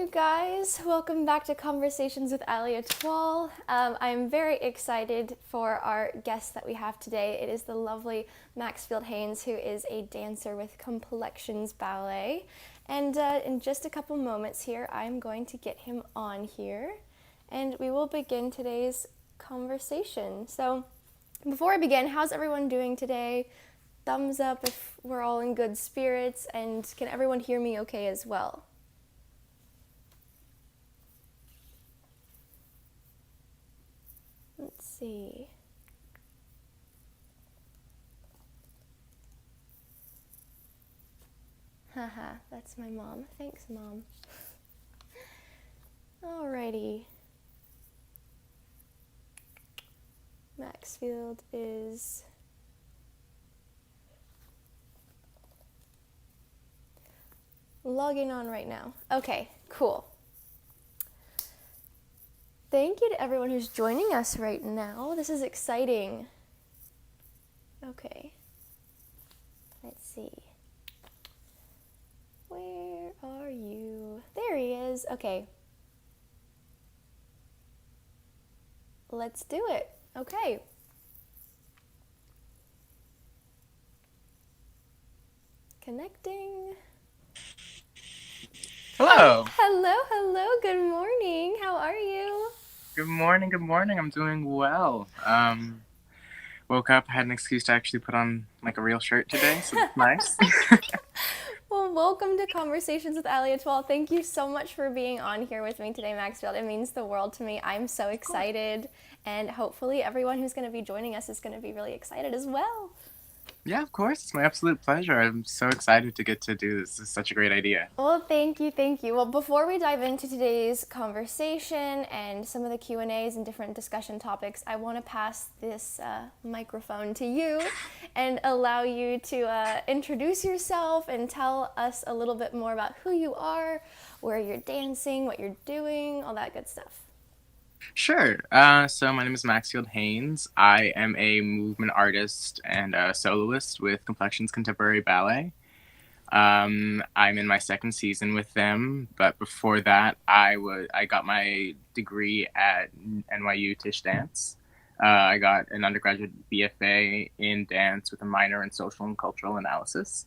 you guys. Welcome back to Conversations with Allieetoile. I'm very excited for our guest that we have today. It is the lovely Maxfield Haynes, who is a dancer with Complexions Ballet. And in just a couple moments here, I'm going to get him on here, and we will begin today's conversation. So before I begin, how's everyone doing today? Thumbs up if we're all in good spirits, and can everyone hear me okay as well? Let's see. Haha, that's my mom. Thanks, Mom. Alrighty. Maxfield is logging on right now. Okay, cool. Thank you to everyone who's joining us right now. This is exciting. Okay. Let's see. Where are you? There he is. Okay. Let's do it. Okay. Connecting. Hello. Hello. Good morning. How are you? Good morning. I'm doing well. Woke up, had an excuse to actually put on like a real shirt today, so that's nice. Well, welcome to Conversations with Allieetoile. Thank you so much for being on here with me today, Maxfield. It means the world to me. I'm so excited, and hopefully everyone who's going to be joining us is going to be really excited as well. Yeah, of course. It's my absolute pleasure. I'm so excited to get to do this. This is such a great idea. Well, thank you. Well, before we dive into today's conversation and some of the Q&As and different discussion topics, I want to pass this microphone to you and allow you to introduce yourself and tell us a little bit more about who you are, where you're dancing, what you're doing, all that good stuff. Sure. So my name is Maxfield Haynes. I am a movement artist and a soloist with Complexions Contemporary Ballet. I'm in my second season with them, but before that, I got my degree at NYU Tisch Dance. I got an undergraduate BFA in dance with a minor in social and cultural analysis.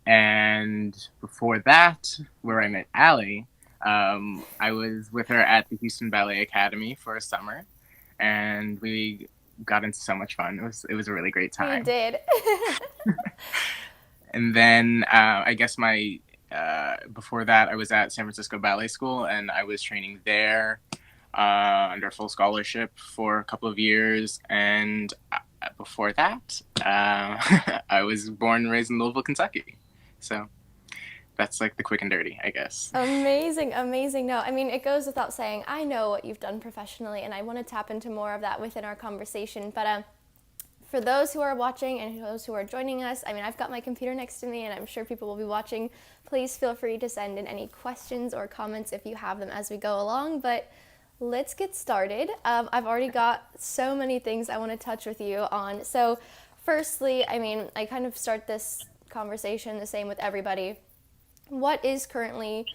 And before that, where I met Allie, I was with her at the Houston Ballet Academy for a summer, and we got into so much fun. It was a really great time. You did. And then I guess before that, I was at San Francisco Ballet School, and I was training there under full scholarship for a couple of years. And before that, I was born and raised in Louisville, Kentucky. So that's like the quick and dirty, I guess. Amazing. No, I mean, it goes without saying, I know what you've done professionally, and I want to tap into more of that within our conversation. But for those who are watching and those who are joining us, I mean, I've got my computer next to me, and I'm sure people will be watching. Please feel free to send in any questions or comments if you have them as we go along. But let's get started. I've already got so many things I want to touch with you on. So firstly, I mean, I kind of start this conversation the same with everybody. What is currently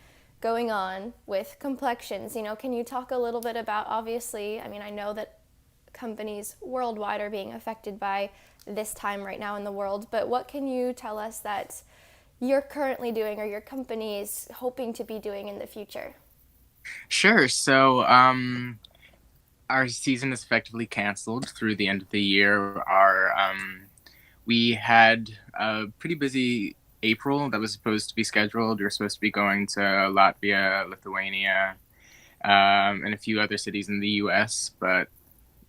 going on with Complexions? You know, can you talk a little bit about, obviously, I mean, I know that companies worldwide are being affected by this time right now in the world, but what can you tell us that you're currently doing or your company is hoping to be doing in the future? Sure. So our season is effectively canceled through the end of the year. We had a pretty busy April that was supposed to be scheduled. We were supposed to be going to Latvia, Lithuania, and a few other cities in the U.S., but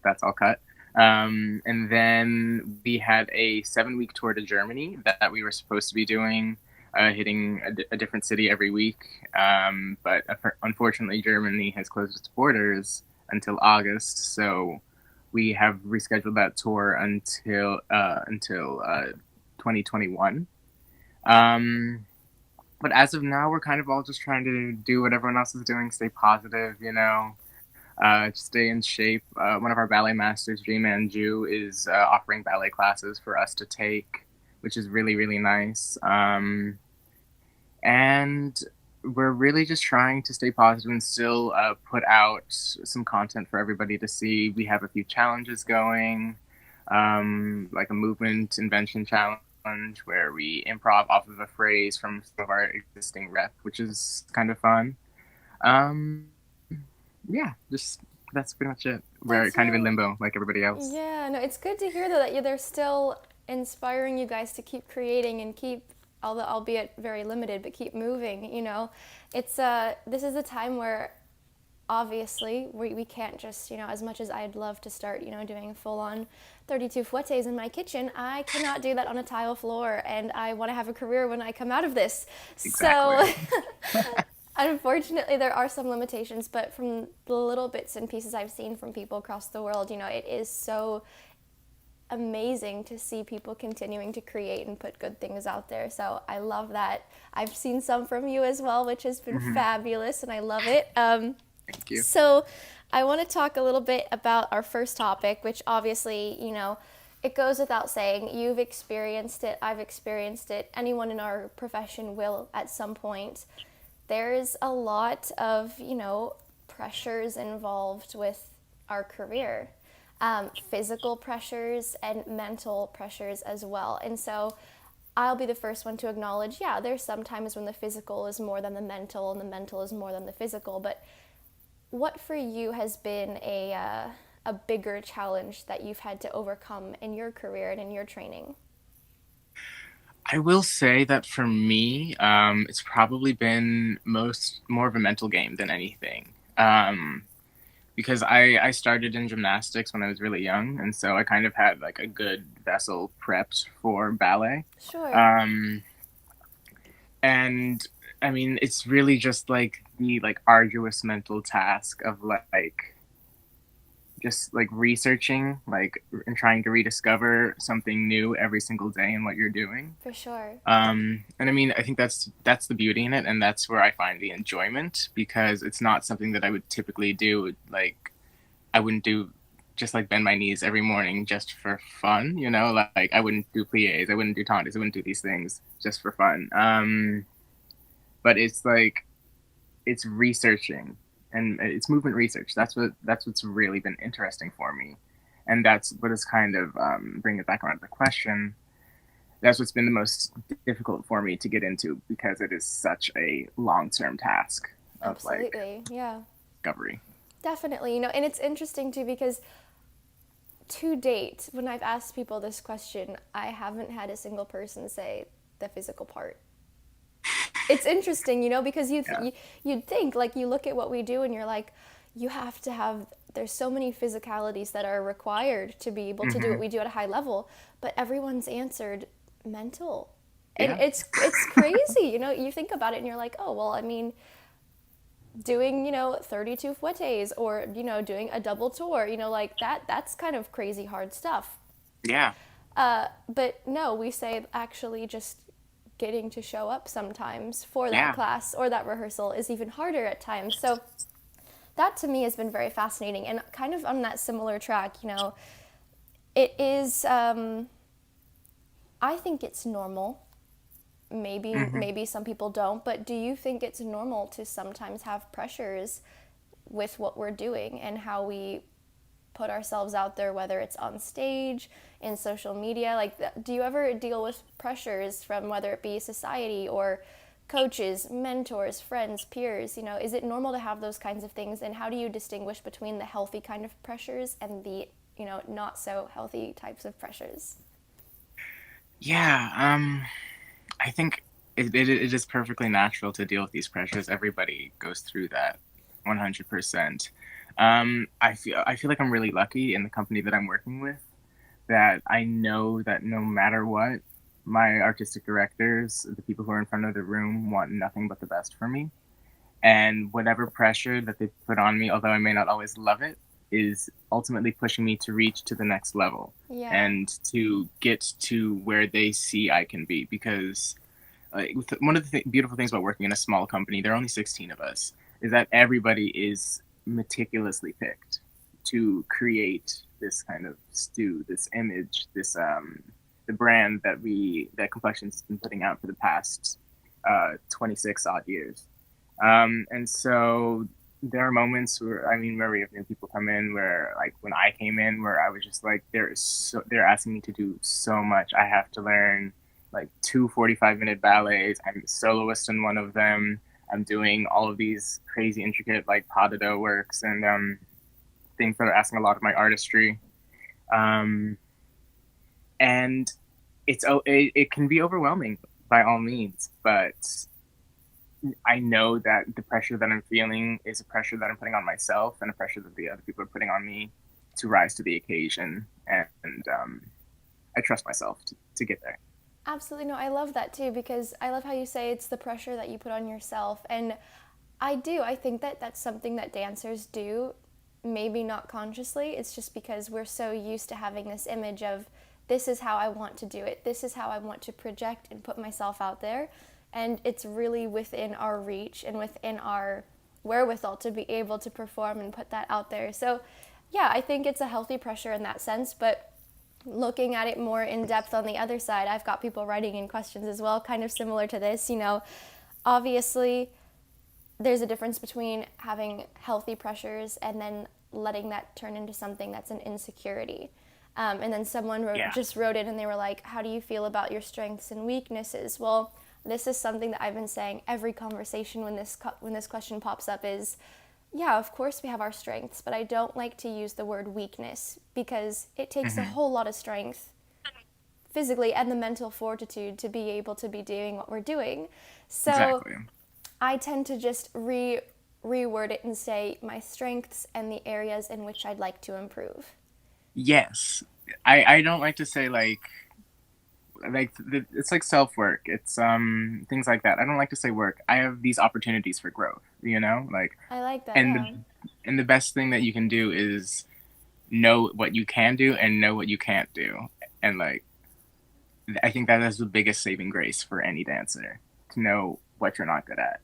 that's all cut. And then we had a 7-week tour to Germany that we were supposed to be doing, hitting a different city every week. But unfortunately, Germany has closed its borders until August, so we have rescheduled that tour until 2021. But as of now, we're kind of all just trying to do what everyone else is doing, stay positive, stay in shape. One of our ballet masters, J-Man Ju, is offering ballet classes for us to take, which is really, really nice. And we're really just trying to stay positive and still put out some content for everybody to see. We have a few challenges going, like a movement invention challenge where we improv off of a phrase from some of our existing rep, which is kind of fun. Um, yeah, just that's pretty much it. We're That's kind of in really, limbo like everybody else. yeah, no, it's good to hear though that they're still inspiring you guys to keep creating and keep, although albeit very limited, but keep moving. It's this is a time where obviously we can't just, as much as I'd love to start, doing full on 32 fouettes in my kitchen, I cannot do that on a tile floor, and I want to have a career when I come out of this. So Exactly. unfortunately, there are some limitations, but from the little bits and pieces I've seen from people across the world, it is so amazing to see people continuing to create and put good things out there. So I love that. I've seen some from you as well, which has been fabulous, and I love it. Thank you. So I want to talk a little bit about our first topic, which obviously, it goes without saying, you've experienced it, I've experienced it, anyone in our profession will at some point. There's a lot of, pressures involved with our career, physical pressures and mental pressures as well. And so I'll be the first one to acknowledge, yeah, there's some times when the physical is more than the mental and the mental is more than the physical. But what for you has been a bigger challenge that you've had to overcome in your career and in your training? I will say that for me, it's probably been more of a mental game than anything. Because I started in gymnastics when I was really young, and so I kind of had like a good vessel prepped for ballet. Sure. Um, and I mean, it's really just like the like arduous mental task of like just like researching like and trying to rediscover something new every single day in what you're doing. For sure. And I mean, I think that's the beauty in it, and that's where I find the enjoyment, because it's not something that I would typically do. Like, I wouldn't do just like bend my knees every morning just for fun, you know. Like, I wouldn't do plies, I wouldn't do tentés, I wouldn't do these things just for fun. But it's like it's researching and it's movement research. That's what's really been interesting for me, and that's what is kind of bring it back around to the question. That's what's been the most difficult for me to get into, because it is such a long-term task of like Absolutely. Yeah. discovery. Definitely. And it's interesting too because to date, when I've asked people this question, I haven't had a single person say the physical part. It's interesting, because Yeah. you'd think, like, you look at what we do and you're like, you have to have, there's so many physicalities that are required to be able to do what we do at a high level, but everyone's answered mental. And Yeah. it's crazy, you think about it and you're like, oh, well, I mean, doing 32 fouettes or doing a double tour, like that's kind of crazy hard stuff. Yeah. But no, we say actually just getting to show up sometimes for that Yeah. class or that rehearsal is even harder at times. So that to me has been very fascinating, and kind of on that similar track, it is I think it's normal. Maybe some people don't, but do you think it's normal to sometimes have pressures with what we're doing and how we put ourselves out there, whether it's on stage, in social media? Like, do you ever deal with pressures from whether it be society or coaches, mentors, friends, peers? Is it normal to have those kinds of things, and how do you distinguish between the healthy kind of pressures and the not so healthy types of pressures? Yeah. I think it is perfectly natural to deal with these pressures. Everybody goes through that 100%. I feel like I'm really lucky in the company that I'm working with, that I know that no matter what, my artistic directors, the people who are in front of the room, want nothing but the best for me. And whatever pressure that they put on me, although I may not always love it, is ultimately pushing me to reach to the next level Yeah. and to get to where they see I can be. Because one of the beautiful things about working in a small company, there are only 16 of us, is that everybody is meticulously picked to create this kind of stew, this image, this the brand that Complexions has been putting out for the past 26 odd years. And so there are moments where, I mean, where we have new people come in where, like, when I came in, where I was just like, they're asking me to do so much. I have to learn like two 45-minute ballets. I'm a soloist in one of them. I'm doing all of these crazy, intricate, like, pas de deux works and things that are asking a lot of my artistry. Um, and it can be overwhelming by all means, but I know that the pressure that I'm feeling is a pressure that I'm putting on myself and a pressure that the other people are putting on me to rise to the occasion. And I trust myself to get there. Absolutely. No, I love that too because I love how you say it's the pressure that you put on yourself. And I do. I think that that's something that dancers do, maybe not consciously. It's just because we're so used to having this image of this is how I want to do it. This is how I want to project and put myself out there. And it's really within our reach and within our wherewithal to be able to perform and put that out there. So, yeah, I think it's a healthy pressure in that sense, but looking at it more in depth on the other side, I've got people writing in questions as well, kind of similar to this. Obviously, there's a difference between having healthy pressures and then letting that turn into something that's an insecurity. And then someone Yeah. just wrote in and they were like, how do you feel about your strengths and weaknesses? Well, this is something that I've been saying every conversation when this question pops up is, yeah, of course we have our strengths, but I don't like to use the word weakness because it takes a Hmm. whole lot of strength physically and the mental fortitude to be able to be doing what we're doing. So Exactly. I tend to just reword it and say my strengths and the areas in which I'd like to improve. Yes. I don't like to say it's like self work. It's things like that. I don't like to say work. I have these opportunities for growth, like, I like that, and yeah. the best thing that you can do is know what you can do and know what you can't do. And, like, I think that is the biggest saving grace for any dancer, to know what you're not good at,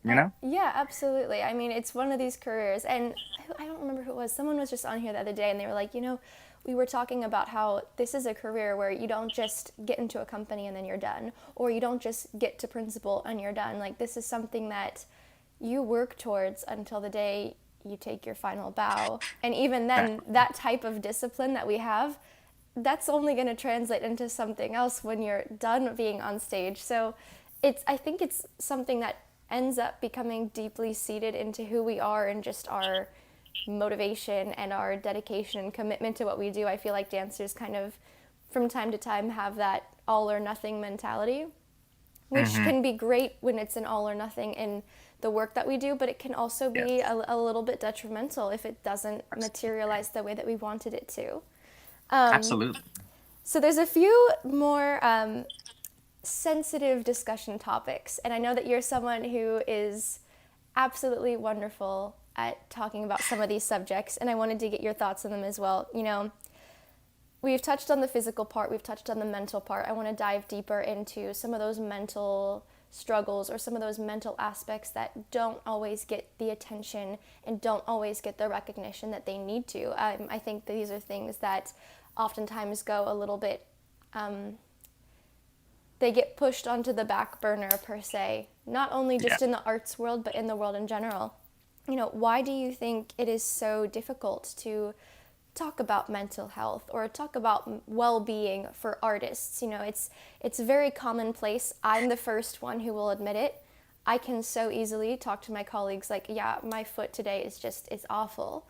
you know? Yeah, absolutely. I mean, it's one of these careers, and I don't remember who it was. Someone was just on here the other day, and they were like, we were talking about how this is a career where you don't just get into a company and then you're done, or you don't just get to principal and you're done. Like, this is something that you work towards until the day you take your final bow. And even then, Exactly. that type of discipline that we have, that's only going to translate into something else when you're done being on stage. So I think it's something that ends up becoming deeply seated into who we are and just our motivation and our dedication and commitment to what we do. I feel like dancers kind of from time to time have that all or nothing mentality, which Hmm. can be great when it's an all or nothing in the work that we do, but it can also be Yes. a little bit detrimental if it doesn't materialize the way that we wanted it to. Absolutely. So there's a few more sensitive discussion topics, and I know that you're someone who is absolutely wonderful at talking about some of these subjects, and I wanted to get your thoughts on them as well. We've touched on the physical part, we've touched on the mental part. I want to dive deeper into some of those mental struggles or some of those mental aspects that don't always get the attention and don't always get the recognition that they need to. I think these are things that oftentimes go a little bit, they get pushed onto the back burner per se, not only Yeah. just in the arts world, but in the world in general. Why do you think it is so difficult to talk about mental health or talk about well-being for artists? It's very commonplace. I'm the first one who will admit it. I can so easily talk to my colleagues like, yeah, my foot today it's awful.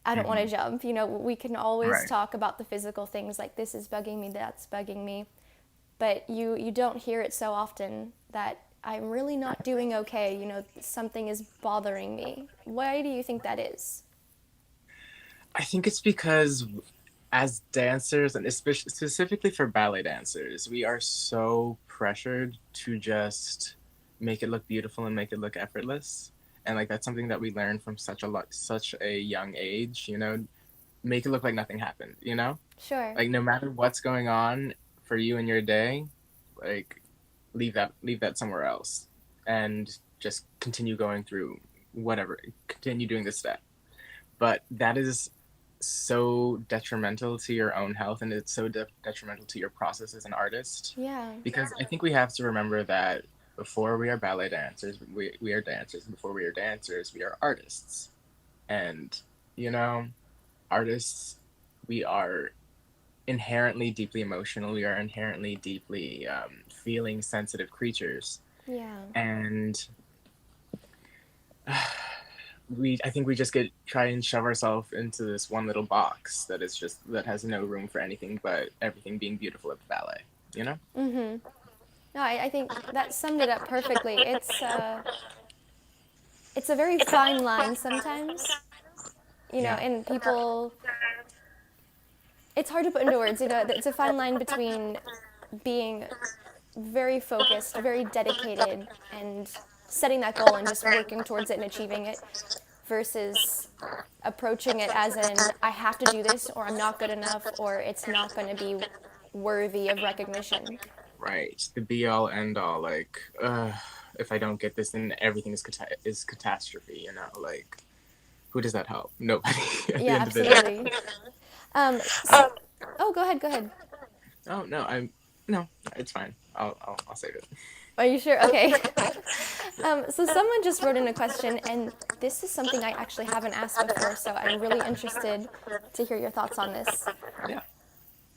I don't want to Hmm. jump. We can always Right. talk about the physical things like this is bugging me, that's bugging me, but you don't hear it so often that I'm really not doing okay. Something is bothering me. Why do you think that is? I think it's because, as dancers, and especially specifically for ballet dancers, we are so pressured to just make it look beautiful and make it look effortless. And, like, that's something that we learn from such a young age, make it look like nothing happened, Sure. like, no matter what's going on for you in your day, like, leave that somewhere else and just continue going through whatever, continue doing the step. But that is so detrimental to your own health, and it's so detrimental to your process as an artist, Yeah. because I think we have to remember that before we are ballet dancers, we are dancers. Before we are dancers, we are artists. And, you know, artists, we are inherently deeply emotional. We are inherently deeply feeling sensitive creatures. Yeah. And I think we just get try and shove ourselves into this one little box that is just that has no room for anything but everything being beautiful at the ballet. You know? Mm-hmm. No, I think that summed it up perfectly. It's a very fine line sometimes, Yeah. and people, it's hard to put into words, it's a fine line between being very focused, very dedicated, and setting that goal and just working towards it and achieving it versus approaching it as in, I have to do this or I'm not good enough or it's not going to be worthy of recognition. Right. The be all end all. Like, if I don't get this, then everything is catastrophe. You know, like, who does that help? Nobody. At the Yeah, end of the day. absolutely. So, oh, go ahead, go ahead. Oh no, no. It's fine. I'll save it. Are you sure? Okay. So someone just wrote in a question, and this is something I actually haven't asked before, so I'm really interested to hear your thoughts on this. Yeah.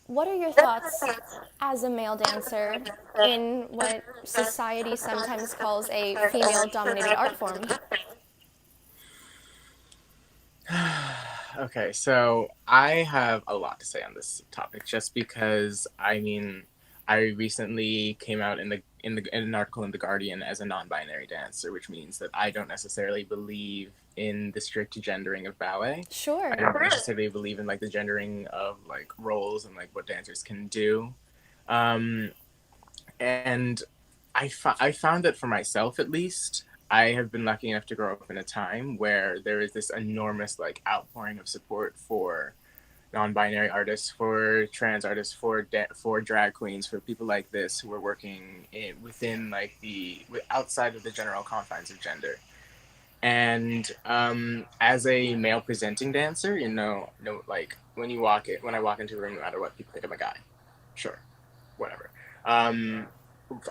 What are your thoughts as a male dancer in what society sometimes calls a female-dominated art form? Okay, so I have a lot to say on this topic, just because I recently came out in an article in the Guardian as a non-binary dancer, which means that I don't necessarily believe in the strict gendering of ballet. I Sure. don't necessarily believe in like the gendering of like roles and like what dancers can do. Um, and I found that for myself at least, I have been lucky enough to grow up in a time where there is this enormous like outpouring of support for non-binary artists, for trans artists, for drag queens, for people like this who are working within like the outside of the general confines of gender. And as a male presenting dancer, like when I walk into a room, no matter what, people think I'm a guy. Sure, whatever. Um,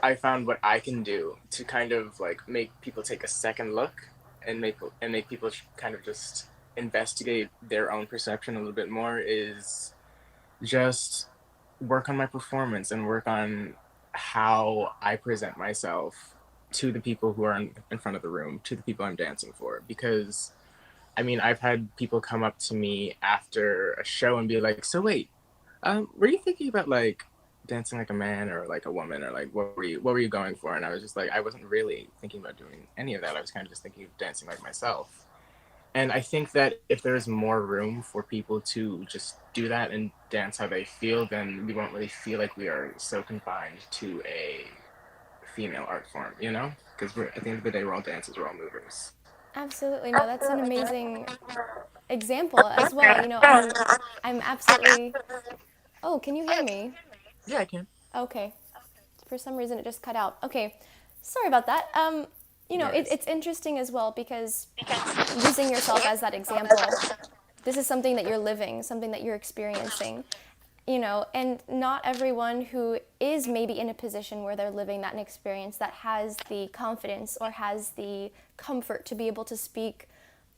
I found what I can do to kind of like make people take a second look and make people kind of just investigate their own perception a little bit more is just work on my performance and work on how I present myself to the people who are in front of the room, to the people I'm dancing for. Because, I've had people come up to me after a show and be like, "So wait, were you thinking about like dancing like a man or like a woman or like what were you going for?" And I was just like, I wasn't really thinking about doing any of that. I was kind of just thinking of dancing like myself. And I think that if there's more room for people to just do that and dance how they feel, then we won't really feel like we are so confined to a female art form, you know? Because at the end of the day, we're all dancers, we're all movers. Absolutely. No, that's an amazing example as well. I'm absolutely. Oh, can you hear me? Yeah, I can. Okay. For some reason, it just cut out. Okay. Sorry about that. No worries. It's interesting as well because using yourself as that example, this is something that you're living, something that you're experiencing, and not everyone who is maybe in a position where they're living that experience that has the confidence or has the comfort to be able to speak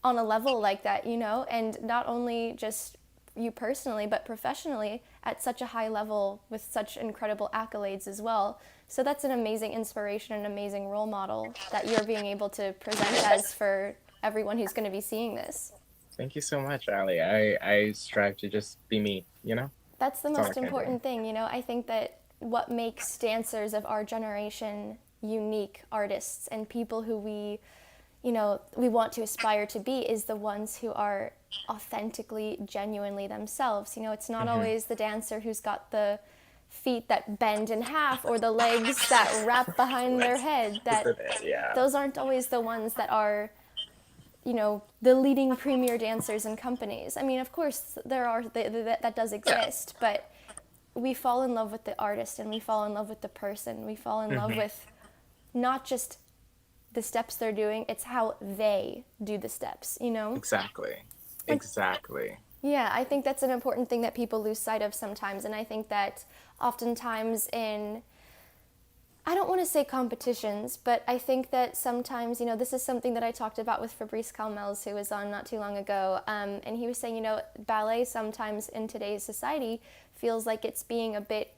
on a level like that, and not only just you personally, but professionally at such a high level with such incredible accolades as well. So that's an amazing inspiration, an amazing role model that you're being able to present as for everyone who's going to be seeing this. Thank you so much, Ali. I strive to just be me, you know? That's the That's all I most can do. important thing, I think that what makes dancers of our generation unique artists and people who we want to aspire to be is the ones who are authentically, genuinely themselves. It's not Mm-hmm. always the dancer who's got the feet that bend in half or the legs that wrap behind their head. That Yeah. those aren't always the ones that are, the leading premier dancers in companies. I mean, of course, that does Yeah. exist, but we fall in love with the artist and we fall in love with the person. We fall in love Mm-hmm. with not just the steps they're doing, it's how they do the steps. Exactly. Like, Exactly. yeah, I think that's an important thing that people lose sight of sometimes. And I think that oftentimes in I don't want to say competitions, but I think that sometimes, this is something that I talked about with Fabrice Calmels, who was on not too long ago, and he was saying, ballet sometimes in today's society feels like it's being a bit,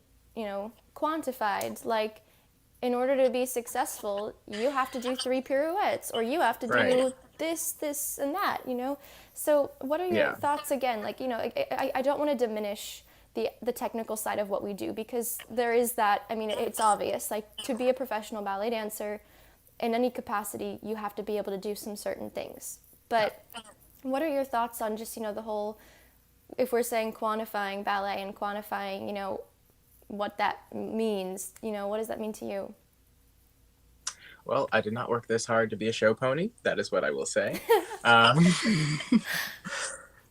quantified. Like, in order to be successful, you have to do 3 pirouettes, or you have to Right. do this, and that. So what are your Yeah. thoughts again? Like, I don't want to diminish the technical side of what we do, because there is that. I mean, it's obvious. Like, to be a professional ballet dancer in any capacity, you have to be able to do some certain things. But what are your thoughts on just, the whole, if we're saying quantifying ballet and quantifying, what that means, what does that mean to you? Well, I did not work this hard to be a show pony. That is what I will say. Um,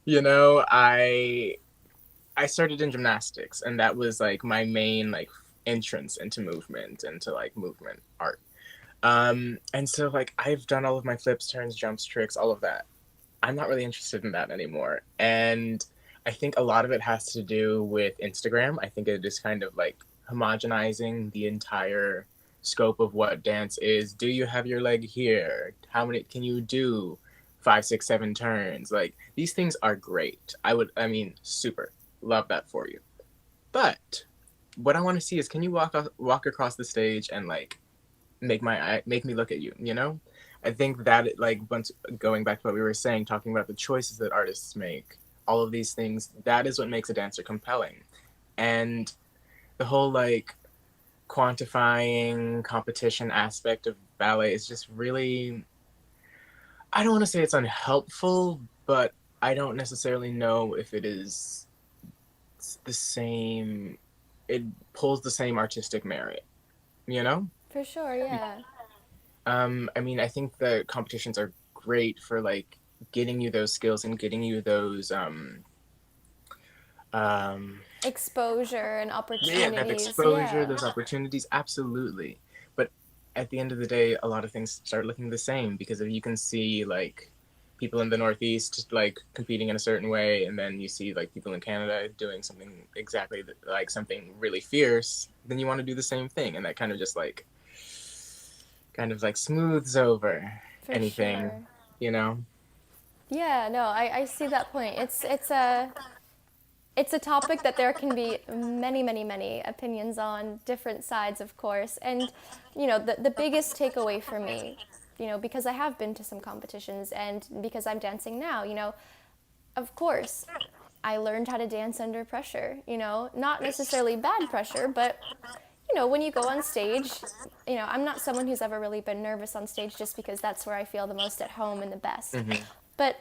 you know, I started in gymnastics, and that was like my main like entrance into movement, into like movement art. And so like I've done all of my flips, turns, jumps, tricks, all of that. I'm not really interested in that anymore. And I think a lot of it has to do with Instagram. I think it is kind of like homogenizing the entire scope of what dance is. Do you have your leg here? How many can you do? 5, 6, 7 turns. Like these things are great. I mean, super love that for you. But what I want to see is, can you walk across the stage and like make me look at you? You know, I think that like once going back to what we were saying, talking about the choices that artists make, all of these things, that is what makes a dancer compelling. And the whole like quantifying competition aspect of ballet is just really, I don't want to say it's unhelpful, but I don't necessarily know if it is the same, it pulls the same artistic merit, you know? For sure, yeah. I mean, I think the competitions are great for like getting you those skills and getting you those um Exposure and yeah, that opportunities, exposure, yeah. those opportunities, absolutely. But at the end of the day, a lot of things start looking the same, because if you can see like people in the Northeast like competing in a certain way, and then you see like people in Canada doing something exactly like something really fierce, then you want to do the same thing, and that kind of like smooths over For anything, sure. you know? Yeah, no, I see that point. It's a topic that there can be many, many, many opinions on, different sides, of course. And, the biggest takeaway for me, because I have been to some competitions and because I'm dancing now, of course, I learned how to dance under pressure, not Yes. necessarily bad pressure, but, when you go on stage, I'm not someone who's ever really been nervous on stage, just because that's where I feel the most at home and the best. Mm-hmm. But,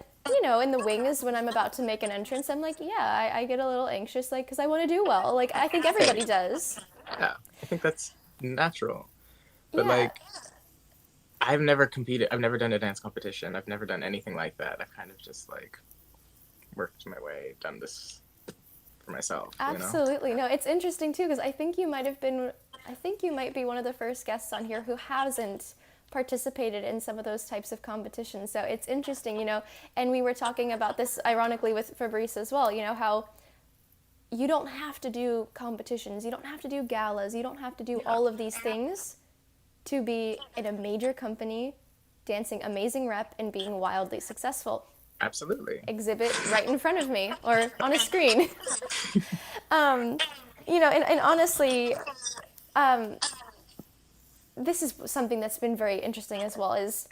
in the wings, when I'm about to make an entrance, I'm like, yeah, I get a little anxious, like, because I want to do well. Like, I think everybody does. Yeah, I think that's natural. But Yeah, like, I've never competed. I've never done a dance competition. I've never done anything like that. I've kind of just like worked my way, done this for myself, you know? absolutely. No, it's interesting too, because I think you might be one of the first guests on here who hasn't participated in some of those types of competitions. So it's interesting, and we were talking about this ironically with Fabrice as well, how you don't have to do competitions, you don't have to do galas, you don't have to do Yeah, all of these things to be in a major company, dancing amazing rep, and being wildly successful. absolutely. Exhibit right in front of me or on a screen. um, and honestly, this is something that's been very interesting as well, is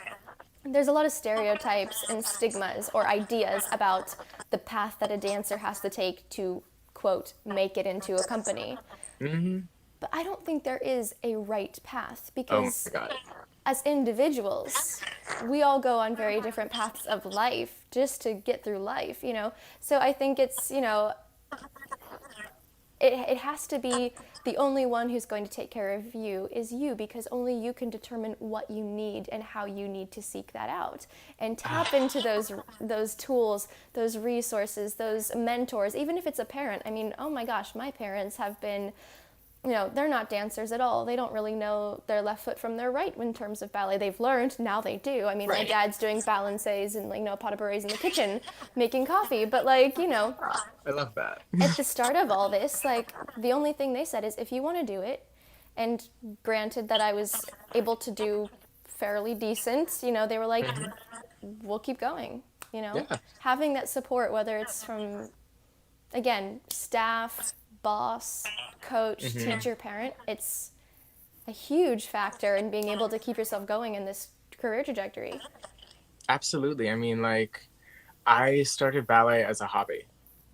there's a lot of stereotypes and stigmas or ideas about the path that a dancer has to take to, quote, make it into a company. Mm-hmm. But I don't think there is a right path, Oh my because god. as individuals, we all go on very different paths of life just to get through life. So I think it's, it has to be the only one who's going to take care of you is you, because only you can determine what you need and how you need to seek that out, and tap into those tools, those resources, those mentors. Even if it's a parent, I mean, oh my gosh, my parents have been, they're not dancers at all. They don't really know their left foot from their right in terms of ballet. They've learned, now they do. I mean, my Right. dad's doing balancés and, pas de bourrées in the kitchen, making coffee. But, like, I love that. at the start of all this, like, the only thing they said is, if you want to do it, And granted that I was able to do fairly decent, they were like, Hmm. we'll keep going, you know? Yeah, Having that support, whether it's from, again, staff, boss, coach, hmm, teacher, parent, it's a huge factor in being able to keep yourself going in this career trajectory. absolutely. I mean, like, I started ballet as a hobby,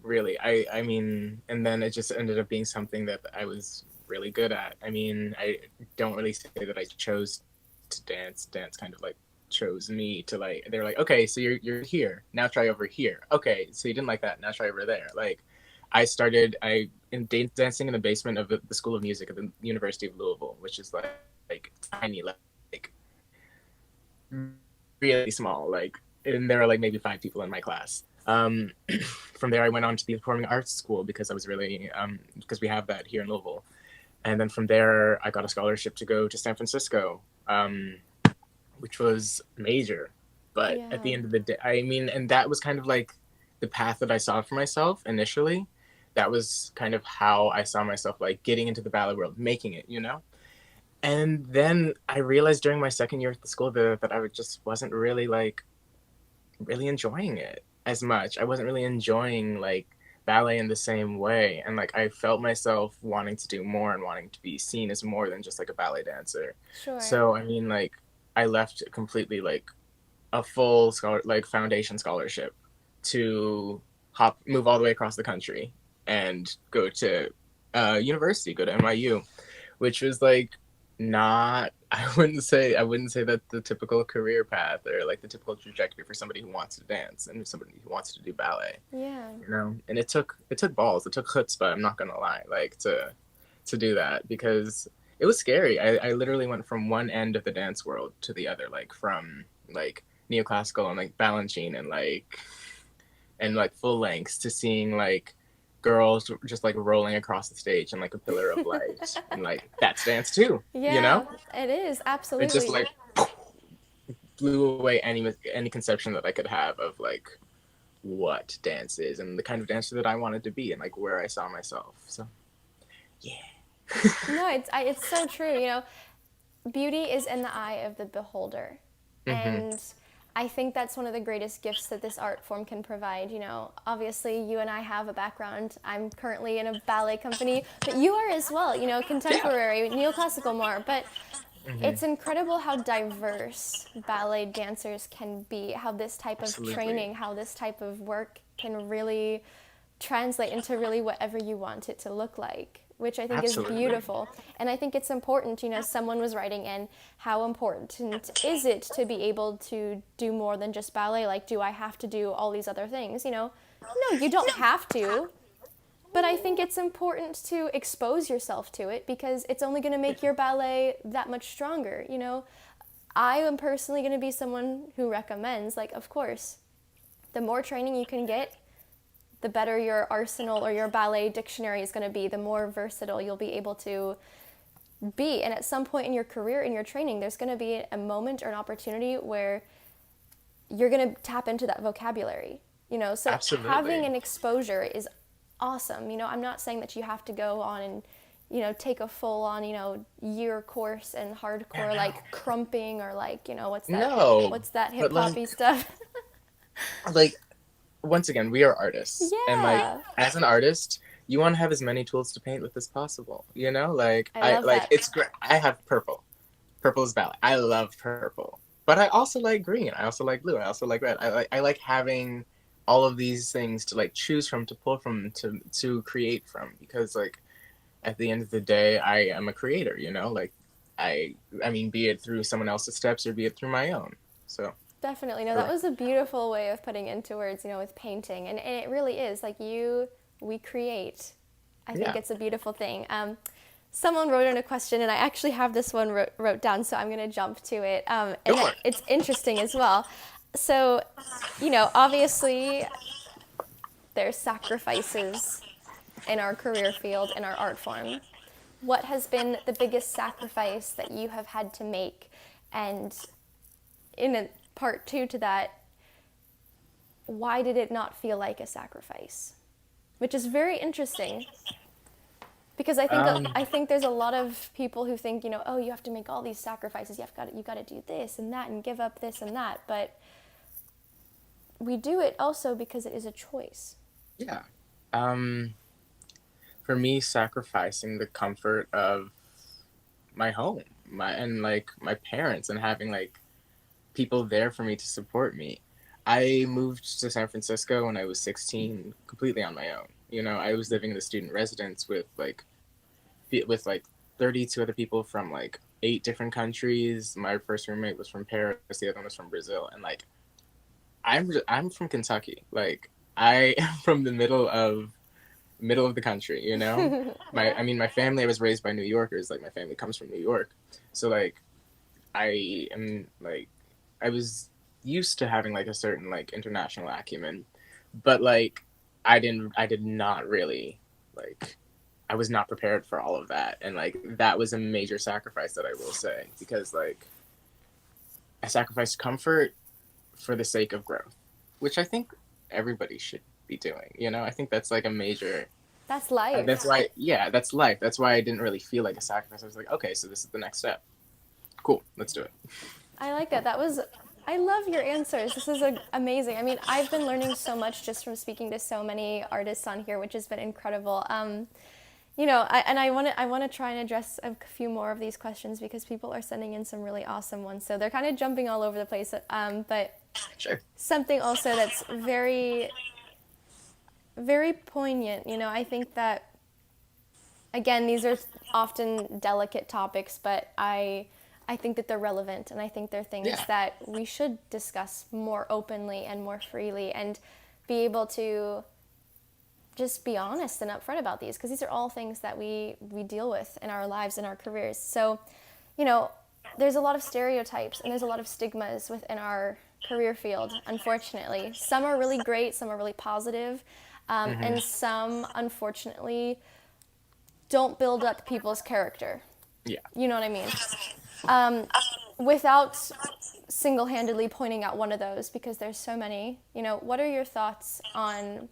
really. I mean, and then it just ended up being something that I was really good at. I mean, I don't really say that I chose to dance. Dance kind of like chose me to like. They're like, okay, so you're here now. Try over here. Okay, so you didn't like that. Now try over there. Like, I started dancing in the basement of the School of Music at the University of Louisville, which is like tiny, like really small. Like, and there were like maybe 5 people in my class. From there, I went on to the performing arts school because I was really because we have that here in Louisville. And then from there, I got a scholarship to go to San Francisco, which was major. But at Yeah, the end of the day, I mean, and that was kind of like the path that I saw for myself initially. That was kind of how I saw myself like getting into the ballet world, making it, you know? And then I realized during my second year at the school that I just wasn't really like really enjoying it as much. I wasn't really enjoying like ballet in the same way. And like I felt myself wanting to do more and wanting to be seen as more than just like a ballet dancer. sure. So I mean like I left completely like a full like foundation scholarship to move all the way across the country and go to university, go to NYU, which was like not I wouldn't say that the typical career path or like the typical trajectory for somebody who wants to dance and somebody who wants to do ballet, Yeah. you know. And it took balls, it took chutzpah, I'm not gonna lie, like to do that because it was scary. I literally went from one end of the dance world to the other, like from like neoclassical and like balanchine and like full lengths to seeing like girls just like rolling across the stage and like a pillar of light and like that's dance too, you know. Yeah, it is, It just absolutely. like blew away any conception that I could have of like what dance is and the kind of dancer that I wanted to be and like where I saw myself. So yeah. No, it's so true. Beauty is in the eye of the beholder. Hmm. And I think that's one of the greatest gifts that this art form can provide. Obviously, you and I have a background. I'm currently in a ballet company, but you are as well, Yeah. contemporary, neoclassical more. But Hmm. it's incredible how diverse ballet dancers can be, how this type of Absolutely. training, how this type of work can really translate into really whatever you want it to look like, which I think is Absolutely. beautiful. And I think it's important, someone was writing in, how important is it to be able to do more than just ballet? Like, do I have to do all these other things? No, you don't have to. But I think it's important to expose yourself to it because it's only going to make your ballet that much stronger. I am personally going to be someone who recommends, like, of course, the more training you can get, the better your arsenal or your ballet dictionary is going to be, the more versatile you'll be able to be. And at some point in your career, in your training, there's going to be a moment or an opportunity where you're going to tap into that vocabulary. So having Absolutely. an exposure is awesome. I'm not saying that you have to go on and take a full on year course and Yeah, hardcore no. like crumping or like No. what's that But hip hoppy stuff. like once again, we are artists, and like Yeah, as an artist, you want to have as many tools to paint with as possible. You know, like I I love like that. it's great. I have purple. Purple is valid. I love purple, but I also like green. I also like blue. I also like red. I like having all of these things to like choose from, to pull from, to create from, because like at the end of the day, I am a creator. You know, like I mean, be it through someone else's steps or be it through my own. So Definitely. No, that right. was a beautiful way of putting into words, with painting. And it really is. Like we create. I think Yeah, it's a beautiful thing. Someone wrote in a question, and I actually have this one wrote down, so I'm going to jump to it. go And for it. it's interesting as well. So, obviously, there's sacrifices in our career field, in our art form. What has been the biggest sacrifice that you have had to make? And in a part two to that, why did it not feel like a sacrifice? Which is very interesting Because I think Um, I think there's a lot of people who think, oh, you have to make all these sacrifices. You got to do this and that and give up this and that. But we do it also because it is a choice. yeah. Um, for me, sacrificing the comfort of my home, my parents, and having like people there for me to support me. I moved to San Francisco when I was 16, completely on my own. I was living in the student residence with like 32 other people from like 8 different countries. My first roommate was from Paris, the other one was from Brazil, and like I'm from Kentucky. Like I am from the middle of the country. My family, I was raised by New Yorkers. Like my family comes from New York, so like I am like I was used to having like a certain like international acumen, but like I did not really like I was not prepared for all of that, and like that was a major sacrifice that I will say, because like I sacrificed comfort for the sake of growth, which I think everybody should be doing. I think that's like a major. That's life. That's why, yeah, that's life. That's why I didn't really feel like a sacrifice. I was like, okay, so this is the next step. Cool, let's do it. I like that. I love your answers. This is amazing. I mean, I've been learning so much just from speaking to so many artists on here, which has been incredible. I want to try and address a few more of these questions because people are sending in some really awesome ones. So they're kind of jumping all over the place. But Sure. something also that's very, very poignant. I think that, again, these are often delicate topics, but I think that they're relevant, and I think they're things Yeah. that we should discuss more openly and more freely, and be able to just be honest and upfront about these, because these are all things that we deal with in our lives and our careers. So, there's a lot of stereotypes and there's a lot of stigmas within our career field, unfortunately. Some are really great, some are really positive, and some, unfortunately, don't build up people's character. Yeah. You know what I mean? Without single-handedly pointing out one of those, because there's so many, what are your thoughts on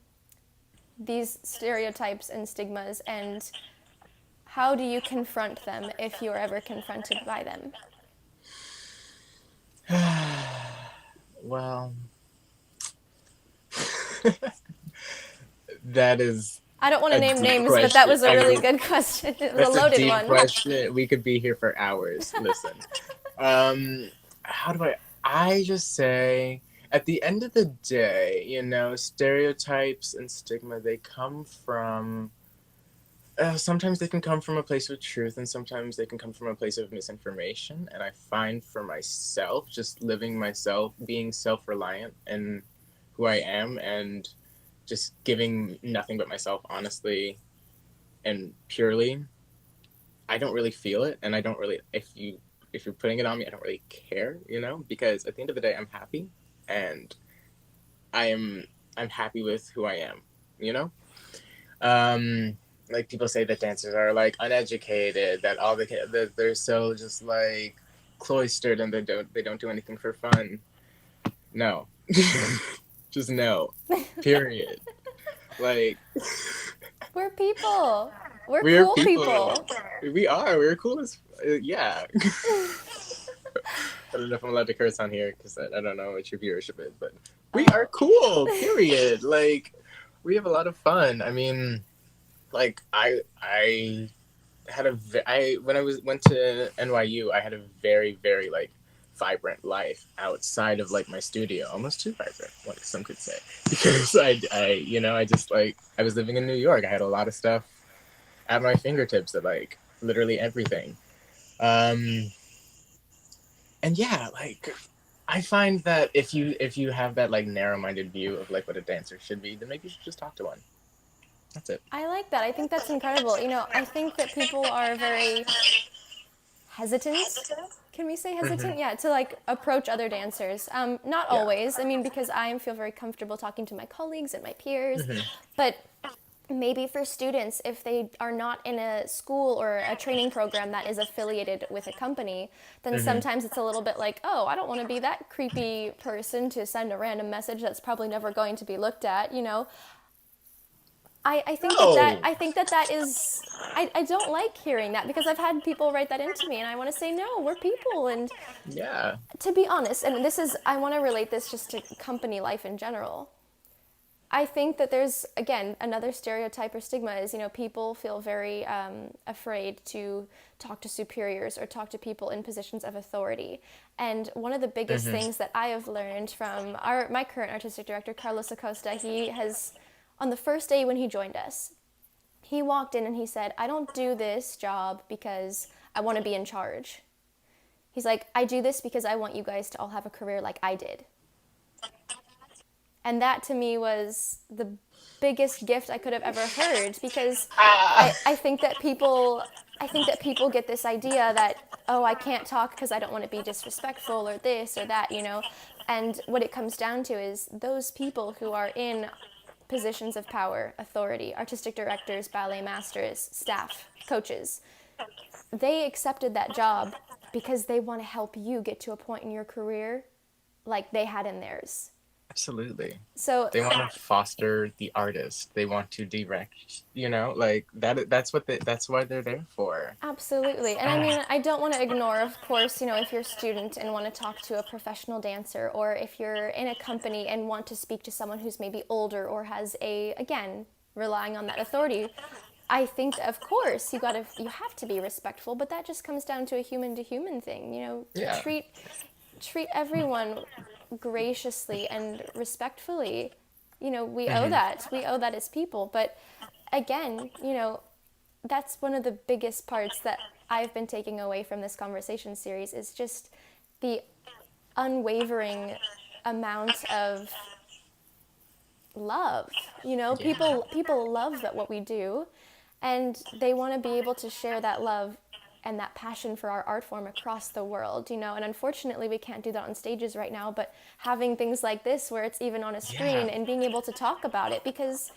these stereotypes and stigmas, and how do you confront them if you are ever confronted by them? Well, that is I don't want to a name deep names, but that question. was a I really mean, good question. It was that's a a loaded deep one. question. We could be here for hours. Listen. How do I just say, at the end of the day, stereotypes and stigma, they come from, sometimes they can come from a place of truth, and sometimes they can come from a place of misinformation. And I find for myself, just living myself, being self-reliant in who I am, and just giving nothing but myself honestly and purely, I don't really feel it, and I don't really, if you're putting it on me, I don't really care, because at the end of the day, I'm happy, and I'm happy with who I am, you know. Like people say that dancers are like uneducated, that that they're so just like cloistered, and they don't do anything for fun. No, just no. Period. Like We're people. We're we're cool people. people. We are. We're cool as yeah. I don't know if I'm allowed to curse on here because I don't know what your viewership is, but we are cool. Period. Like we have a lot of fun. I mean, like I had I when I went to NYU, I had a very very like vibrant life outside of like my studio, almost too vibrant, like some could say, because I just like I was living in New York. I had a lot of stuff at my fingertips, at like literally everything. Um, and yeah, like I find that if you have that like narrow-minded view of like what a dancer should be, then maybe you should just talk to one. That's it. I like that. I think that's incredible. I think that people are very hesitant. Can we say hesitant? Mm-hmm. Yeah, to like approach other dancers. Not Yeah. always. I mean, because I feel very comfortable talking to my colleagues and my peers, Mm-hmm. but maybe for students, if they are not in a school or a training program that is affiliated with a company, then Mm-hmm. sometimes it's a little bit like, oh, I don't want to be that creepy person to send a random message that's probably never going to be looked at. I think No. that is I don't like hearing that because I've had people write that into me and I want to say no, we're people. And Yeah. to be honest, and this is, I want to relate this just to company life in general. I think that there's, again, another stereotype or stigma is, people feel very afraid to talk to superiors or talk to people in positions of authority. And one of the biggest Hmm. things that I have learned from my current artistic director, Carlos Acosta, he has, on the first day when he joined us, he walked in and he said, I don't do this job because I want to be in charge. He's like, I do this because I want you guys to all have a career like I did. And that to me was the biggest gift I could have ever heard because Ah. I think that people get this idea that, oh, I can't talk because I don't want to be disrespectful or this or that, And what it comes down to is those people who are in positions of power, authority, artistic directors, ballet masters, staff, coaches, they accepted that job because they want to help you get to a point in your career like they had in theirs. Absolutely. So They want to foster the artist. They want to direct, like that. That's why they're there for. absolutely. And I mean, I don't want to ignore, of course, if you're a student and want to talk to a professional dancer, or if you're in a company and want to speak to someone who's maybe older or has again, relying on that authority. I think, of course, you have to be respectful, but that just comes down to a human to human thing. Yeah. Treat everyone graciously and respectfully. We owe Hmm. that. We owe that as people. But again, that's one of the biggest parts that I've been taking away from this conversation series is just the unwavering amount of love. Yeah. People love that what we do, and they want to be able to share that love and that passion for our art form across the world. And unfortunately we can't do that on stages right now, but having things like this where it's even on a Yeah. screen and being able to talk about it, because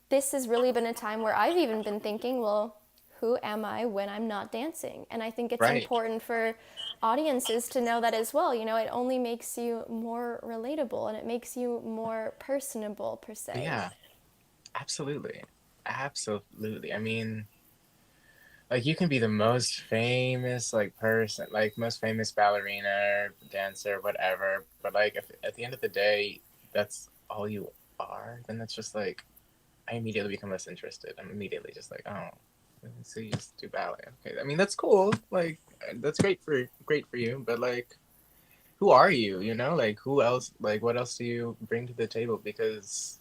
this has really been a time where I've even been thinking, well, who am I when I'm not dancing? And I think it's Right. important for audiences to know that as well. It only makes you more relatable and it makes you more personable, per se. Yeah. Absolutely. Absolutely. I mean, like you can be the most famous like person, like most famous ballerina, dancer, whatever, but like if at the end of the day that's all you are, then that's just like I immediately become less interested. I'm immediately just like, oh, so you just do ballet. Okay. I mean, that's cool. Like that's great for you, but like who are you, Like who else, like what else do you bring to the table? Because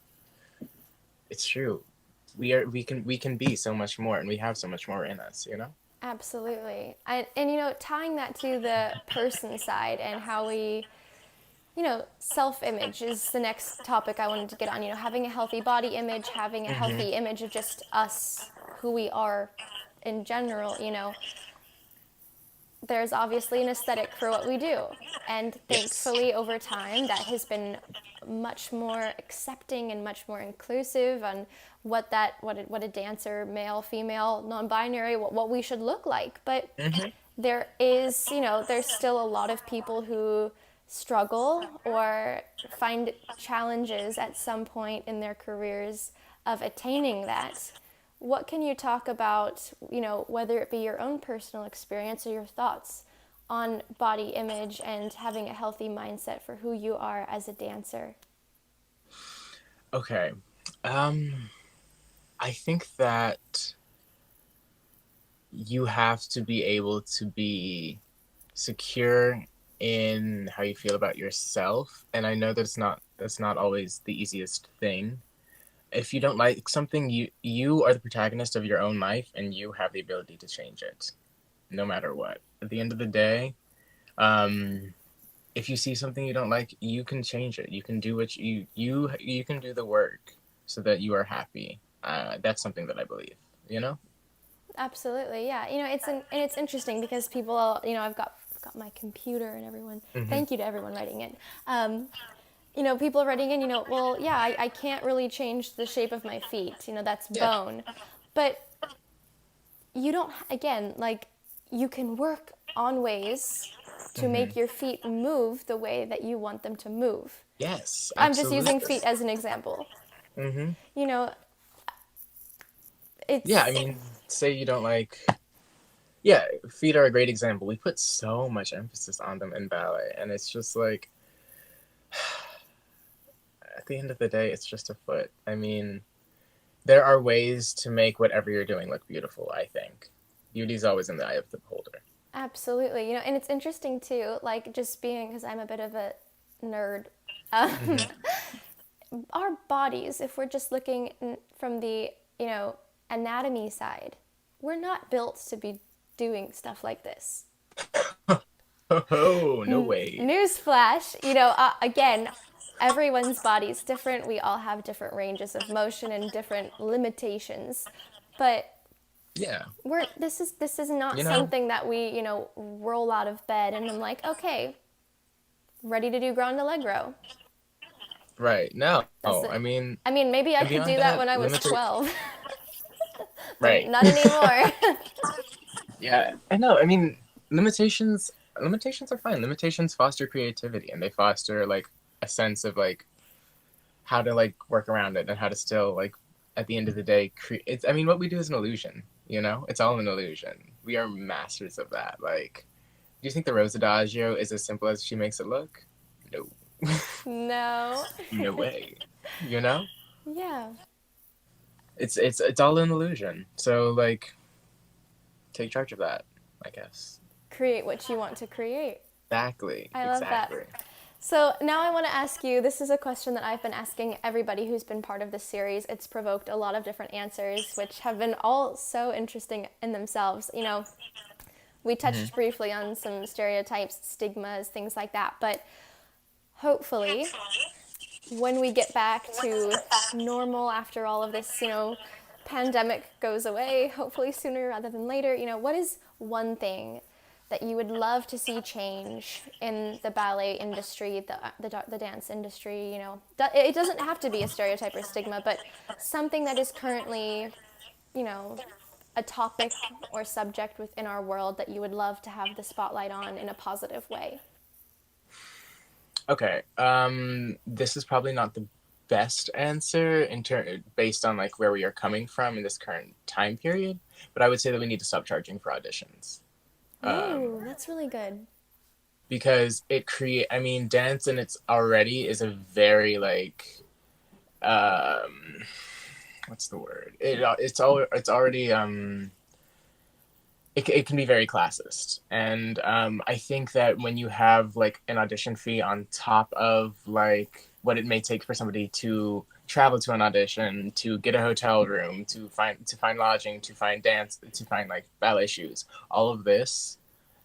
it's true. We can be so much more and we have so much more in us. Absolutely. And tying that to the person side and how we, self-image is the next topic I wanted to get on. Having a healthy body image, having a Hmm. healthy image of just us, who we are in general. There's obviously an aesthetic for what we do. And Yes. thankfully, over time, that has been much more accepting and much more inclusive on what a dancer, male, female, non-binary, what we should look like. But Hmm. there's still a lot of people who struggle or find challenges at some point in their careers of attaining that. What can you talk about, whether it be your own personal experience or your thoughts on body image and having a healthy mindset for who you are as a dancer? Okay. Um, I think that you have to be able to be secure in how you feel about yourself, and I know that's not always the easiest thing. If you don't like something, you are the protagonist of your own life, and you have the ability to change it, no matter what. At the end of the day, um, if you see something you don't like, you can change it. You can do what you can do the work so that you are happy. That's something that I believe. You know. Absolutely, yeah. And it's interesting because people, I've got my computer and everyone. Hmm. Thank you to everyone writing in. People writing in, well, yeah, I can't really change the shape of my feet. That's Yeah. bone, but you don't. Again, like you can work on ways to Hmm. make your feet move the way that you want them to move. Yes, I'm just using absolutely. feet as an example. Hmm. You know, Yeah, It's I mean, say you don't like. Yeah, feet are a great example. We put so much emphasis on them in ballet, and it's just like, at the end of the day, it's just a foot. I mean, there are ways to make whatever you're doing look beautiful, I think. Beauty's always in the eye of the beholder. absolutely, and it's interesting too, like just being, because I'm a bit of a nerd. Um, Hmm. our bodies, if we're just looking from the, anatomy side, we're not built to be doing stuff like this. Oh, no way. Newsflash, again, everyone's body's different. We all have different ranges of motion and different limitations. But Yeah, this is not you know, something that we, roll out of bed and I'm like, okay, ready to do Grand Allegro. right. No, That's I it. mean, I mean, maybe I and could beyond do that that, when I was limited. 12, but Right. not anymore. Yeah, I know. I mean, limitations are fine. Limitations foster creativity, and they foster like a sense of like how to like work around it and how to still like at the end of the day create. It's, I mean, what we do is an illusion. It's all an illusion. We are masters of that. Like, do you think the Rose Adagio is as simple as she makes it look? No. No. No way. You know, Yeah. it's all an illusion. So like, take charge of that, I guess. Create what you want to create. Exactly. I love that. Exactly. So now I want to ask you, this is a question that I've been asking everybody who's been part of this series. It's provoked a lot of different answers, which have been all so interesting in themselves. We Hmm. touched briefly on some stereotypes, stigmas, things like that, but hopefully when we get back to normal after all of this, pandemic goes away, hopefully sooner rather than later, what is one thing that you would love to see change in the ballet industry, the dance industry, it doesn't have to be a stereotype or stigma, but something that is currently, you know, a topic or subject within our world that you would love to have the spotlight on in a positive way. Okay. This is probably not the best answer based on like where we are coming from in this current time period, but I would say that we need to stop charging for auditions. Um, Ooh, that's really good. because I mean, dance in its already is a very like um, what's the word? It's already it can be very classist. And I think that when you have like an audition fee on top of like what it may take for somebody to travel to an audition, to get a hotel room, to find lodging, to find dance, to find like ballet shoes, all of this,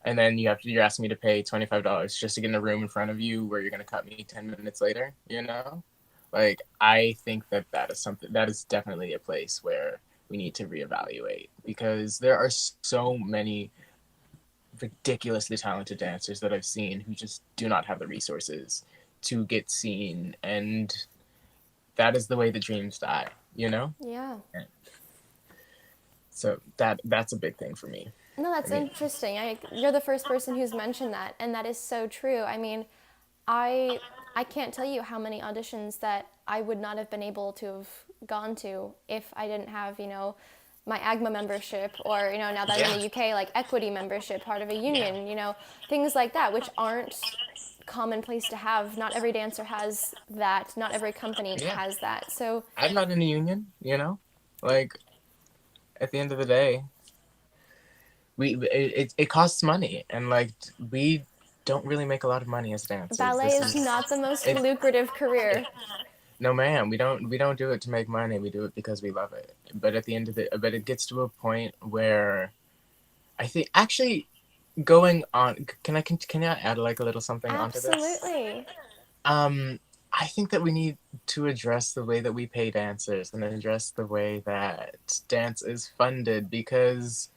and then you're asking me to pay $25 just to get in a room in front of you where you're gonna cut me 10 minutes later, like I think that that is something that is definitely a place where we need to reevaluate because there are so many ridiculously talented dancers that I've seen who just do not have the resources to get seen, and that is the way the dreams die. Yeah. So that's a big thing for me. No, I that's mean, interesting. You're the first person who's mentioned that, and that is so true. I mean, I I can't tell you how many auditions that I would not have been able to have gone to if I didn't have, my AGMA membership or, now that I'm in yeah, the UK, like equity membership, part of a yeah, union, things like that, which aren't commonplace to have. Not every dancer has that. Not every company yeah. has that. So, I'm not in a union. Like at the end of the day, it costs money, and like we don't really make a lot of money as dancers. ballet This is is not the most it. lucrative career. No, ma'am, we don't do it to make money. We do it because we love it. But at the end of it, but it gets to a point where I think actually going on. Can I add like a little something onto this? Absolutely. Um, I think that we need to address the way that we pay dancers and address the way that dance is funded because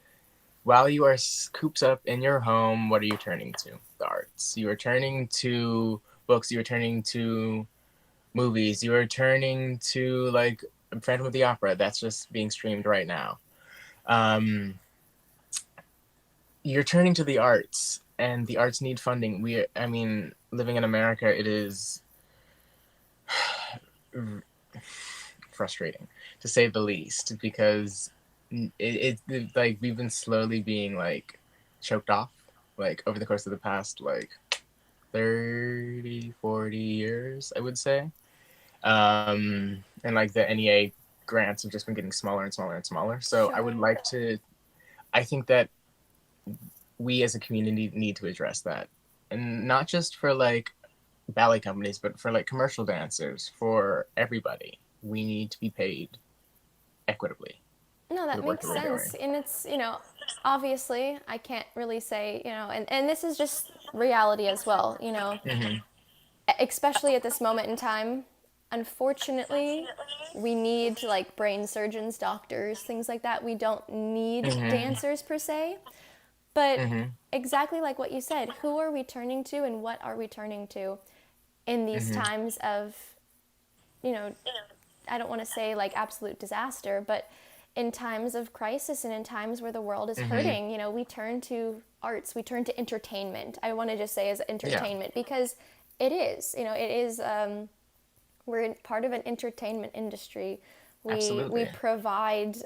while you are cooped up in your home, what are you turning to? The arts. You are turning to books. You are turning to movies. You are turning to like Phantom of the Opera. That's just being streamed right now. Um, you're turning to the arts, and the arts need funding. I mean, living in America, it is frustrating to say the least because like we've been slowly being like choked off like over the course of the past like 30, 40 years, I would say. And like the NEA grants have just been getting smaller and smaller and smaller. So I would Sure. like to, I think that we as a community need to address that. And not just for like ballet companies, but for like commercial dancers, for everybody. We need to be paid equitably No, for that the work makes that we're sense. doing. And it's, obviously, I can't really say, and this is just reality as well, Mm-hmm. especially at this moment in time. Unfortunately, we need like brain surgeons, doctors, things like that. We don't need Mm-hmm. dancers per se. But Mm-hmm. exactly like what you said, who are we turning to and what are we turning to in these Mm-hmm. times of, you know, I don't want to say like absolute disaster, but in times of crisis and in times where the world is Mm-hmm. hurting, we turn to arts, we turn to entertainment. I want to just say as Yeah, entertainment because it is, it is, we're part of an entertainment industry. We absolutely. provide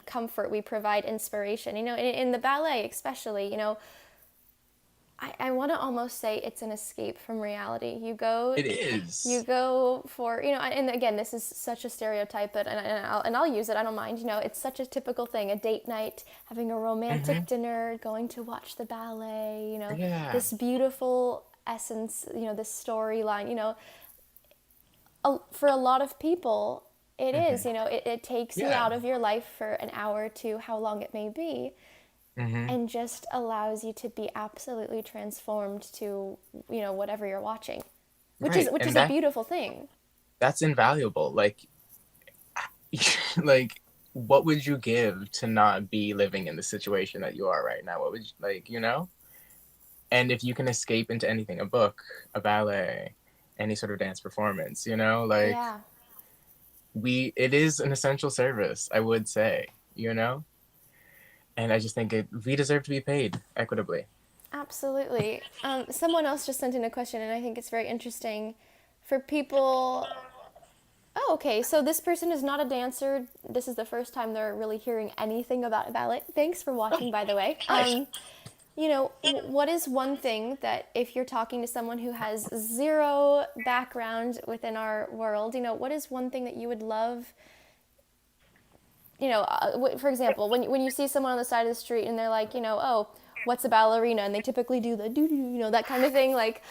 comfort, we provide inspiration. In the ballet especially, I want to almost say it's an escape from reality. It is. You go for, and again, this is such a stereotype, but and I'll use it. I don't mind. It's such a typical thing: a date night, having a Mm-hmm. romantic dinner, going to watch the ballet. Yeah. This beautiful essence. This storyline. For a lot of people, it is. Mm-hmm. It takes you Yeah. out of your life for an hour to how long it may be, Mm-hmm. and just allows you to be absolutely transformed to whatever you're watching, which is Right. which is And a beautiful thing. that's invaluable. Like like what would you give to not be living in the situation that you are right now? What would you, like, you know? And if you can escape into anything, a book, a ballet, any sort of dance performance, like Yeah, it is an essential service, I would say, you know? And I just think we deserve to be paid equitably. absolutely. Someone else just sent in a question, and I think it's very interesting for people. Oh, okay. So this person is not a dancer. This is the first time they're really hearing anything about ballet. Thanks for Oh, watching, by the way. hi. What is one thing that if you're talking to someone who has zero background within our world, what is one thing that you would love, for example, when you see someone on the side of the street and they're like, oh, what's a ballerina? And they typically do the doo doo, that kind of thing. Like,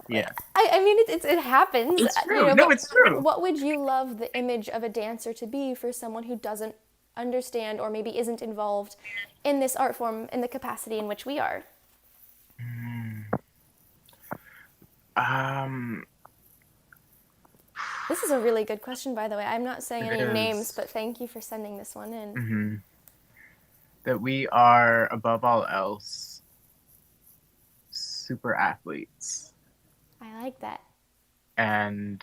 Yeah. I mean, it happens, It's true. No, but it's true. what would you love the image of a dancer to be for someone who doesn't understand or maybe isn't involved in this art form in the capacity in which we are? Um, This is a really good question, by the way. I'm not saying it any names, is. but thank you for sending this one in. Mm-hmm. That we are above all else super athletes, I like that. and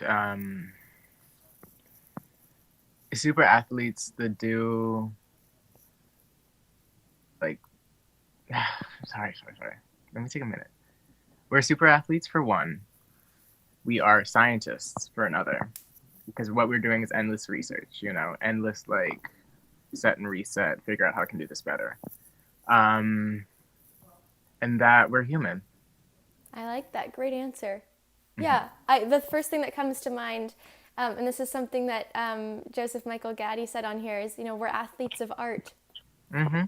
super athletes that do like sorry, let me take a minute. We're super athletes for one. We are scientists for another, because what we're doing is endless research, endless like set and reset, figure out how I can do this better. um and that we're human. I like that. Great answer. Mm-hmm. Yeah, the first thing that comes to mind, and this is something that Joseph Michael Gaddy said on here, is we're athletes of art. Mm-hmm.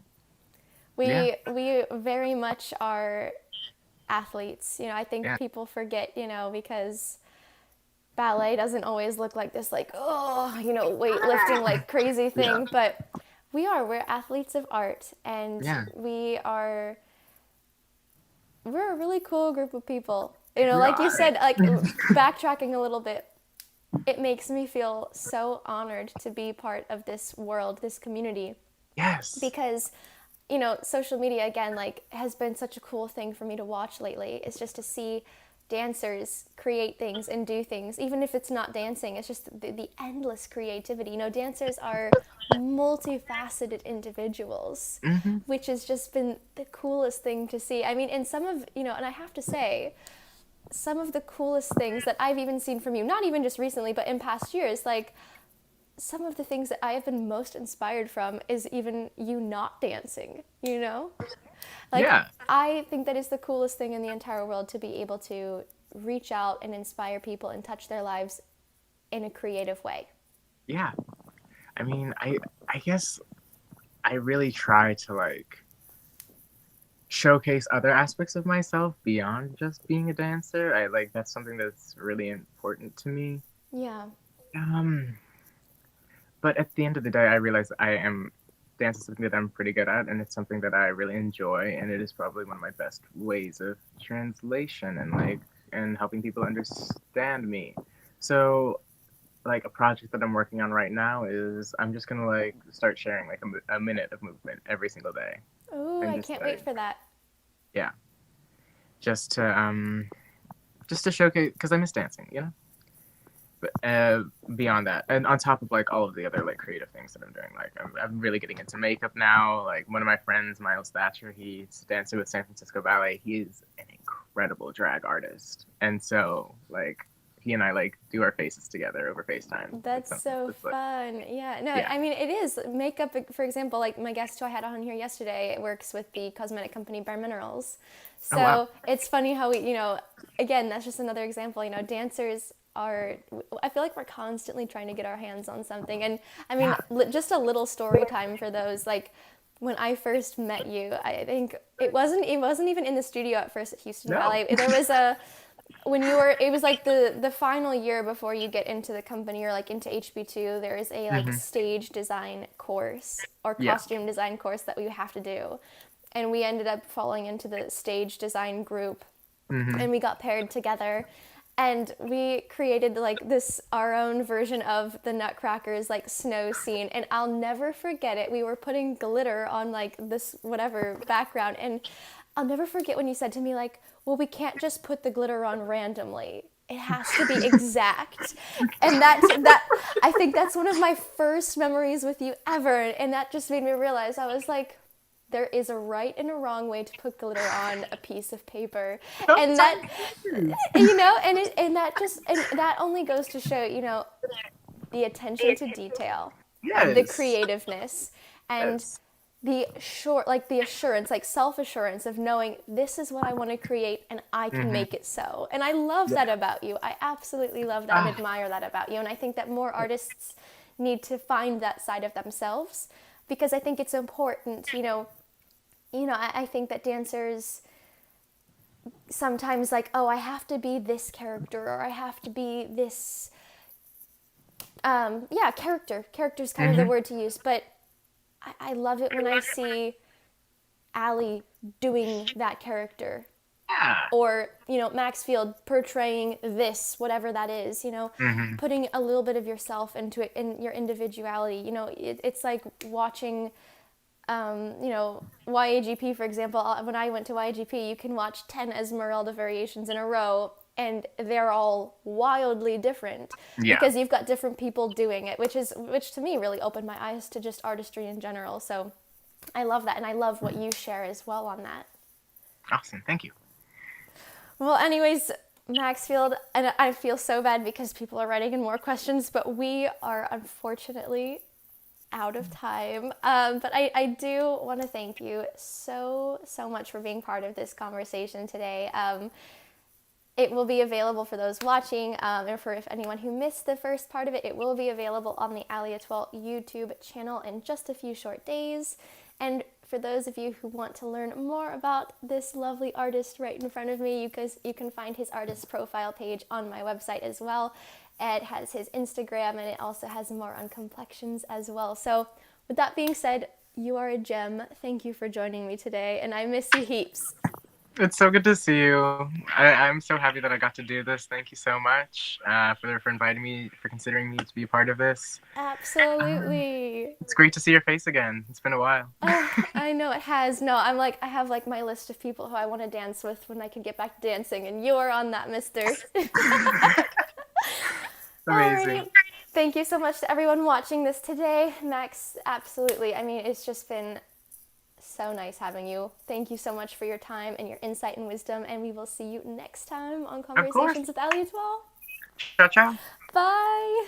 Yeah. We very much are athletes. I think Yeah. people forget, because ballet doesn't always look like this, like, oh, weightlifting like crazy Yeah. thing, but we're athletes of art, and Yeah. we're a really cool group of people. We Like you are. said, like backtracking a little bit, it makes me feel so honored to be part of this world, this community, Yes. because social media again like has been such a cool thing for me to watch lately. It's just to see dancers create things and do things, even if it's not dancing. It's just the endless creativity. Dancers are multifaceted individuals, Mm-hmm. which has just been the coolest thing to see. I mean, and some of and I have to say, some of the coolest things that I've even seen from you, not even just recently but in past years, like some of the things that I have been most inspired from is even you not dancing, you know? Like, Yeah. I think that is the coolest thing in the entire world, to be able to reach out and inspire people and touch their lives in a creative way. Yeah. I mean, I guess I really try to like showcase other aspects of myself beyond just being a dancer. I like that's something that's really important to me. Yeah. Um, but at the end of the day, I realize dance is something that I'm pretty good at, and it's something that I really enjoy, and it is probably one of my best ways of translation and helping people understand me. So like a project that I'm working on right now is I'm just gonna like start sharing like a minute of movement every single day, Ooh, and I can't wait for that. yeah, just to just to showcase because I miss dancing, you know. But beyond that, and on top of like all of the other like creative things that I'm doing, like I'm really getting into makeup now. Like one of my friends, Miles Thatcher, he's a dancer with San Francisco Ballet. He's an incredible drag artist, and so like he and I like do our faces together over FaceTime. That's so It's like, fun. Yeah, no, yeah. I mean, it is. Makeup, for example, like my guest who I had on here yesterday works with the cosmetic company Bare Minerals. Oh wow. So it's funny how we, again, that's just another example. Dancers are, I feel like we're constantly trying to get our hands on something. And I mean, Yeah. just a little story time for those. Like, when I first met you, I think it wasn't even in the studio at first at Houston No. Ballet. There was a when you were it was like the final year before you get into the company, or like into HB2, there is a like Hmm. stage design course or Yeah. costume design course that we have to do. And we ended up falling into the stage design group, Hmm. and we got paired together, and we created like this our own version of the Nutcrackers like snow scene. And I'll never forget it. We were putting glitter on like this whatever background, and I'll never forget when you said to me like, well, we can't just put the glitter on randomly, it has to be exact. And that I think that's one of my first memories with you ever, and that just made me realize, I was like, there is a right and a wrong way to put glitter on a piece of paper. And that, Sometimes. and that only goes to show, the attention to detail, the Yes. creativeness, and Yes. the assurance, like self-assurance of knowing this is what I want to create and I can Hmm. make it so. And I love that Yeah. about you. I absolutely love that and Ah. admire that about you. And I think that more artists need to find that side of themselves, because I think it's important, I think that dancers sometimes like, oh, I have to be this character, or I have to be this, character. Character's kind of the Hmm. word to use, but I love it when I see Allie doing that character, Yeah. or Maxfield portraying this, whatever that is, Hmm. putting a little bit of yourself into it, in your individuality. It's like watching YAGP, for example. When I went to YAGP, you can watch 10 Esmeralda variations in a row, and they're all wildly different Yeah. because you've got different people doing it, which to me really opened my eyes to just artistry in general. So I love that, and I love what you share as well on that. Awesome. Thank you. Well, anyways, Maxfield, and I feel so bad because people are writing in more questions, but we are unfortunately out of time. But I do want to thank you so much for being part of this conversation today. It will be available for those watching, and for if anyone who missed the first part of it, it will be available on the allieetoile YouTube channel in just a few short days. And for those of you who want to learn more about this lovely artist right in front of me, you can find his artist profile page on my website as well. It has his Instagram, and it also has more on Complexions as well. So with that being said, you are a gem. Thank you for joining me today, and I miss you heaps. It's so good to see you. I'm so happy that I got to do this. Thank you so much for inviting me, for considering me to be a part of this. Absolutely. It's great to see your face again. It's been a while. I know it has. No, I have like my list of people who I want to dance with when I can get back to dancing, and you're on that, mister. Amazing. Alrighty. Thank you so much to everyone watching this today. Max, absolutely. I mean, it's just been so nice having you. Thank you so much for your time and your insight and wisdom, and we will see you next time on Of course. Conversations with allieetoile. Ciao, ciao. Bye.